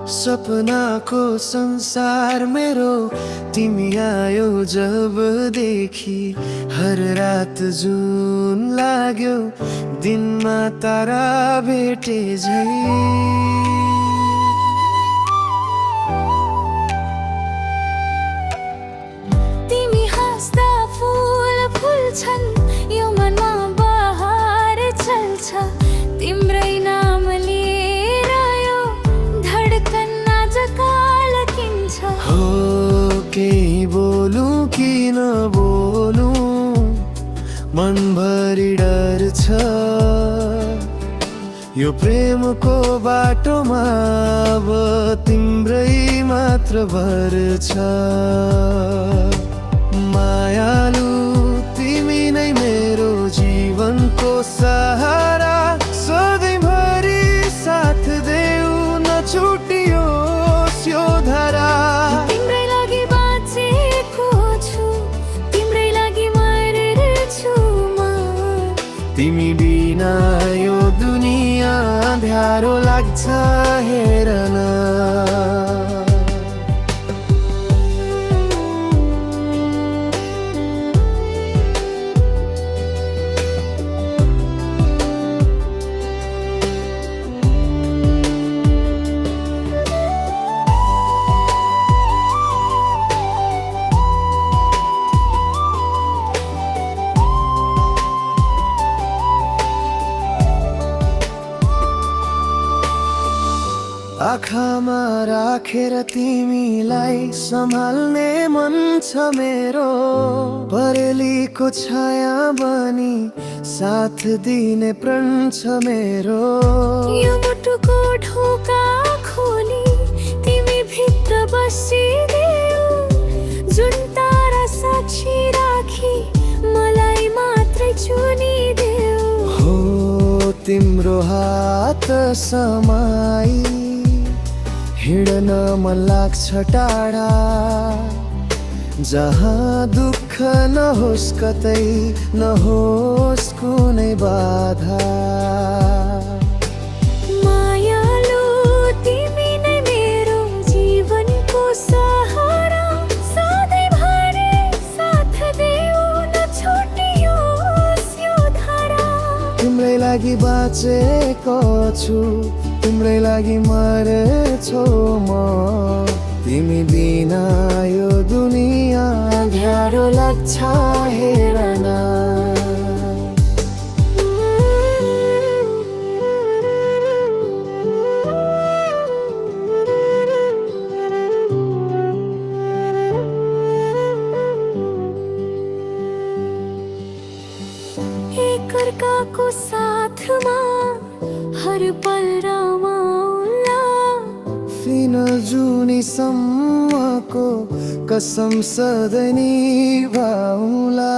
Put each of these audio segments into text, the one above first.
सपना को संसार मेरो तिमी आयो जब देखी। हर रात जुन लाग्यो दिनमा तारा भेटे झै। तिमी हाँस्दा फूल फुल्छन्, यो मनमा बहार चल्छ। तिम्रै नाम लिएर यो धडकन आज कालकिन्छ। हो केही बोलूं कि नबोलूं, मनभरि डर छ। यो प्रेमको बाटोमा अब तिम्रै मात्र भर छ। मायालु तिमी नै मेरो जीवनको सहारा, सधैँभरि साथ देऊ नछुटियोस् यो धारा। तिम्रै लागि बाँचेको छु, तिम्रै लागि मर्छु म। तिमी बिना यो दुनिया अँध्यारो लाग्छ हेरन। आँखामा राखेर तिमीलाई सम्हाल्ने मन छ मेरो। परेलीको छाया बनी साथ दिने प्रण छ मेरो। यो मुटुको ढोका खोली तिमी भित्र बसिदेऊ। जुन तारा साक्षी राखी मलाई मात्रै चुनिदेऊ। हो तिम्रो हात समाई हिँड्न मन लाग्छ टाढा। जहाँ दुःख नहोस् कतै नहोस् कुनै बाधा। मायालु तिमी नै मेरो जीवनको सहारा, सधैँभरि साथ देऊ नछुटियोस् यो धारा। तिम्रै लागि बाँचेको छु, तिम्रै लागि मर्छु म। तिमी बिना यो दुनिया अँध्यारो लाग्छ हेरन। एकअर्काको साथमा हर पल रमाउला। फिन जुनीसम्मको कसम सधैँ निभाउला।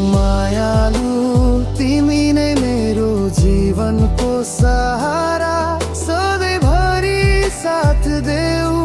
मायालु तिमी नै मेरो जीवनको सहारा, सधैँभरि साथ देऊ